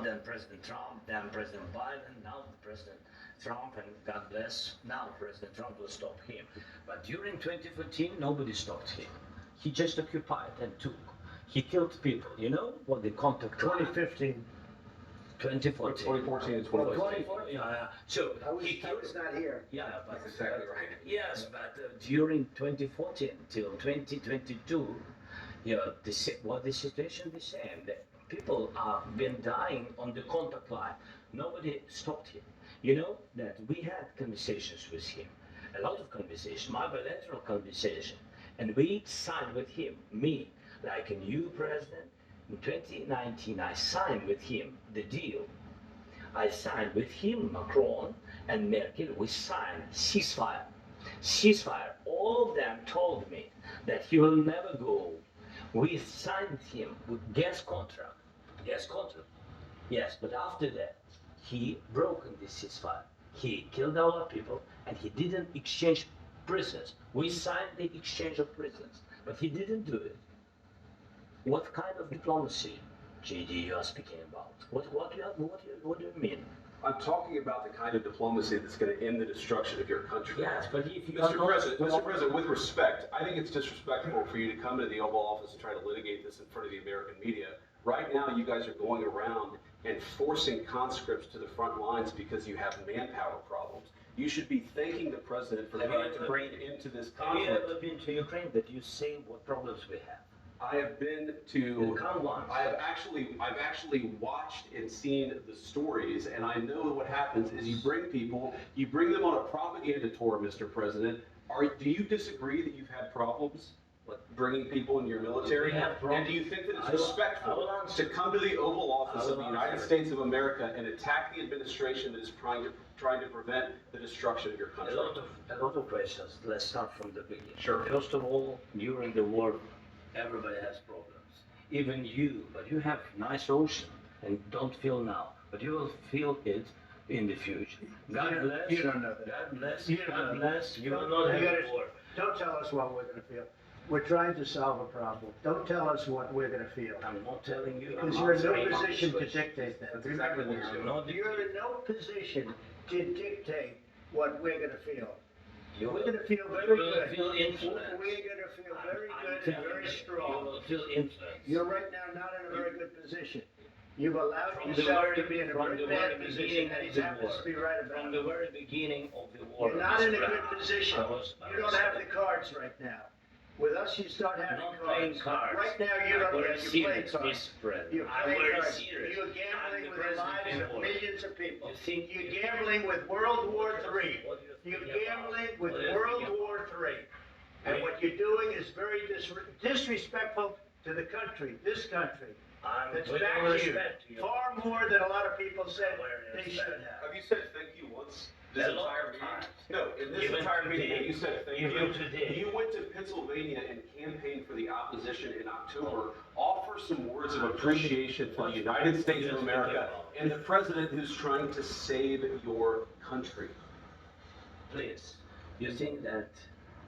then President Trump, then President Biden, now President Trump, and God bless, now President Trump will stop him. But during 2014, nobody stopped him. He just occupied and took. He killed people. You know what the contact? 2015. 2014. 2014 and 2015. 2014, yeah. So he I killed. was not here. Yeah, but That's exactly right. yes, but during 2014 till 2022, you know, what the situation the same. The people have been dying on the contact line. Nobody stopped him. You know that we had conversations with him, a lot of conversations, my bilateral conversation, and we signed with him, me, like a new president. In 2019, I signed with him the deal. I signed with him, Macron and Merkel, we signed ceasefire. Ceasefire. All of them told me that he will never go. We signed with him with gas contract. Gas contract. Yes, but after that, he broke the ceasefire. He killed our people and he didn't exchange prisoners. We signed the exchange of prisoners, but he didn't do it. What kind of diplomacy, JD, you are speaking about? What do you mean? I'm talking about the kind of diplomacy that's going to end the destruction of your country. Yes, but if you Mr. President, with respect, I think it's disrespectful for you to come to the Oval Office and try to litigate this in front of the American media. Right now, you guys are going around and forcing conscripts to the front lines because you have manpower problems. You should be thanking the president for trying to bring into this Have you conflict. ever been to Ukraine that you see what problems we have? I have been to. Come once. I've actually watched and seen the stories, and I know what happens is you bring them on a propaganda tour, Mr. President. Do you disagree that you've had problems with bringing people into your military? We have And do you think that it's I will respectful answer. to come to the Oval Office I will of the United answer. States of America and attack the administration that is trying to prevent the destruction of your country? A lot of questions. Let's start from the beginning. Sure. First of all, during the war, everybody has problems. Even you, but you have nice ocean and don't feel now, but you will feel it in the future. God bless. You don't know that. God bless. You don't God know. bless. You will Don't- not you have gotta- war. Don't tell us what we're gonna feel. We're trying to solve a problem. Don't tell us what we're gonna feel. I'm not telling you. Because I'm you're in answering no your position to question. dictate that. That's exactly what you're I'm doing. not You're in no position to dictate what we're gonna feel. You We're will, gonna feel you very will good. feel influenced. We're gonna feel very I'm good and telling very you, strong. You will feel influenced. You're right now not in a very good position. You've allowed From the yourself very- to be in a from very the bad very position, beginning and of he the happens war. to be right about From it. the very beginning of the war. You're not in a Mr. good position. I was You don't have the cards right now. With us, you start I'm having not playing cards. Right now, you I'm don't very have you play serious, cards. Mr. President. You're I'm playing very cards. serious. You're I'm gambling the with the president lives of before. millions of people. You think You're gambling with World War III. What do you You're think about- gambling with what do you World think War III. And what you're doing is very disrespectful to the country, this country. I'm That's with back all to you. respect to you. Far more than a lot of people said they should have. Have you said thank you once? This A lot entire of meeting? times. No, in this Even entire meeting, today. you said thank Even you. today. You went to Pennsylvania and campaigned for the opposition in October. Offer some words of appreciation for the United States of America and the president who's trying to save your country. Please, you think that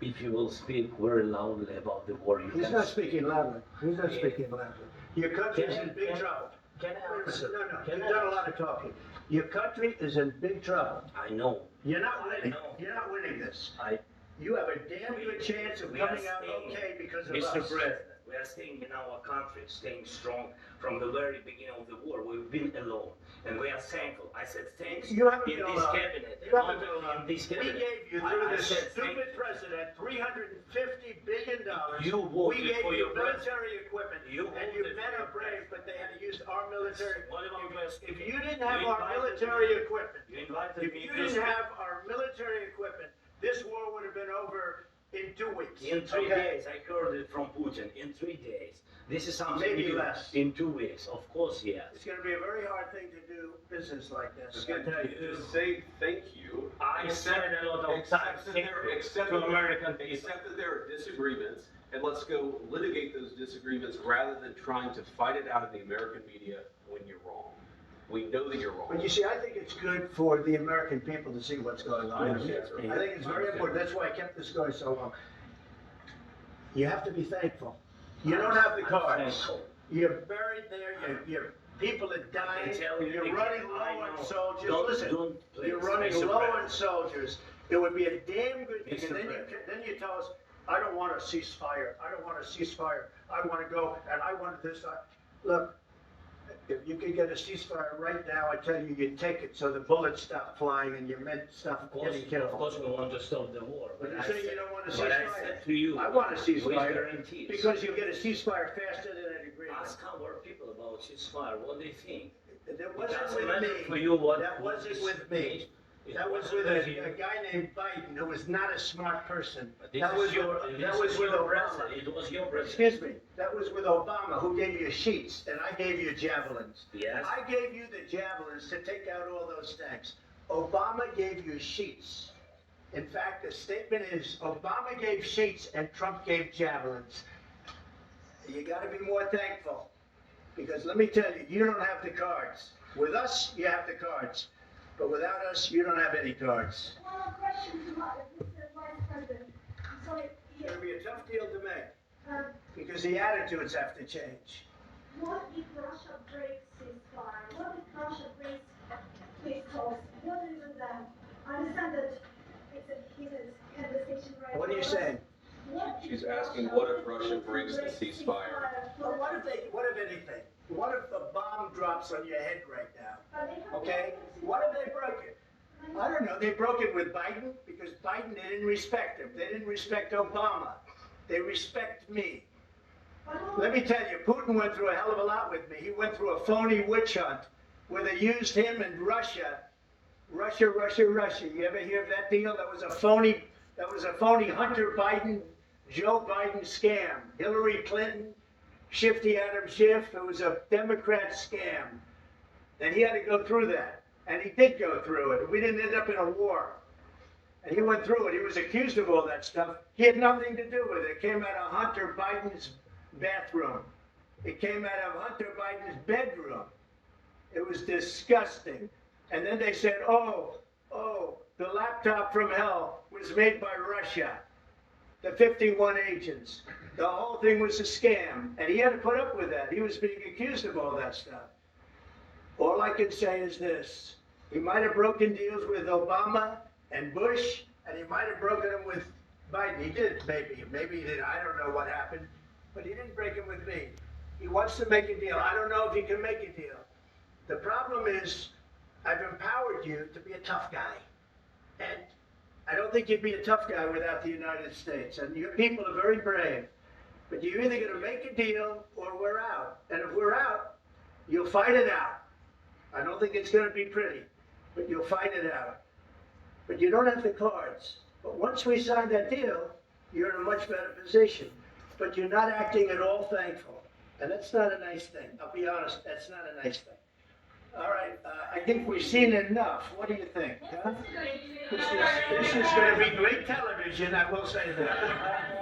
if you will speak very loudly about the war, you He's can... not speaking loudly. He's not speaking loudly. Your country's in big Can- trouble. Can I answer? No, Can you've I done a answer? lot of talking. Your country is in big trouble. I know. You're not I winning. know. You're not winning this. I, You have a damn good chance of we are coming out staying- okay because of Mr. us. President, we are staying in our country, staying strong from the very beginning of the war. We've been alone, and we are thankful. I said thanks You haven't in been this alone. cabinet. You haven't not been alone. in this We cabinet. gave you, I- through I this said thank stupid president, $350 billion. You voted We gave for you your military equipment, You and you voted men for are brave, but they had to use our military. What about West? If you didn't have You our invited military me. equipment, You invited if me you to didn't speak. have our military equipment, this war would have been over in 2 weeks. In 3 okay? days, I heard it from Putin. In 3 days, this is something Maybe new. less. In 2 weeks, of course, yes. It's gonna be a very hard thing to do business like this. Again, I tell you. to say thank you. I said a lot of times, Except that there- except to that- American people. Except that there are disagreements, and let's go litigate those disagreements rather than trying to fight it out in the American media when you're wrong. We know that you're wrong. But you see, I think it's good for the American people to see what's going on. I understand, sir. I think it's very important. That's why I kept this going so long. You have to be thankful. You don't have the I'm cards. thankful. You're buried there. You're People are dying. tell you You're again, running I low on know. soldiers. Don't- Listen, don't, you're please, running Mr. low on President. soldiers. It would be a damn good thing. Mr. And President. then you tell us, I don't want a ceasefire. I don't want a ceasefire. I want to go and I want this. Look, if you could get a ceasefire right now, I tell you, you'd take it so the bullets stop flying and your men stop getting Of killed. course, we want to stop the war. But you I say you said- don't want a But I ceasefire. said to you. I want a with ceasefire guarantees. because you'll get a ceasefire faster than an agreement. Ask our people about ceasefire, what they think. That It wasn't doesn't with matter me. for you what. That wasn't with me. That was with a guy named Biden who was not a smart person. That was with Obama. president. It was your president. Excuse me, that was with Obama who gave you sheets and I gave you javelins. Yes. I gave you the javelins to take out all those tanks. Obama gave you sheets. In fact, the statement is Obama gave sheets and Trump gave javelins. You gotta be more thankful. Because let me tell you, you don't have the cards. With us, you have the cards. But without us, you don't have any cards. One question to Mr. Vice President. So, It's gonna be a tough deal to make, um, because the attitudes have to change. what if Russia breaks ceasefire? What if Russia breaks peace talks? What is it then? I understand that it's a heated conversation right now. What are you saying? What if She's asking, Russia what if Russia breaks the breaks ceasefire? Well, what if anything? What if a bomb drops on your head right now? But they have Okay? broken What if they broke it? I don't know. They broke it with Biden because Biden, they didn't respect him. They didn't respect Obama. They respect me. ceasefire. Let me tell you, Putin went through a hell of a lot with me. He went through a phony witch hunt where they used him and Russia. Russia. You ever hear of that deal? That was a phony Hunter Biden, Joe Biden scam. Hillary Clinton, Shifty Adam Schiff. It was a Democrat scam. And he had to go through that. And he did go through it. We didn't end up in a war. And he went through it. He was accused of all that stuff. He had nothing to do with it. It came out of Hunter Biden's bathroom. It came out of Hunter Biden's bedroom. It was disgusting. And then they said, oh, the laptop from hell was made by Russia. The 51 agents. The whole thing was a scam. And he had to put up with that. He was being accused of all that stuff. All I can say is this. He might have broken deals with Obama and Bush, and he might have broken them with Biden. He did, maybe. Maybe he did. I don't know what happened. But he didn't break them with me. He wants to make a deal. I don't know if he can make a deal. The problem is, I've empowered you to be a tough guy. And I don't think you'd be a tough guy without the United States. And your people are very brave. But you're either going to make a deal or we're out. And if we're out, you'll fight it out. I don't think it's going to be pretty, but you'll fight it out. But you don't have the cards. But once we sign that deal, you're in a much better position. But you're not acting at all thankful. And that's not a nice thing. I'll be honest, that's not a nice thing. All right, I think we've seen enough. What do you think? Huh? This is going to be great television, I will say that.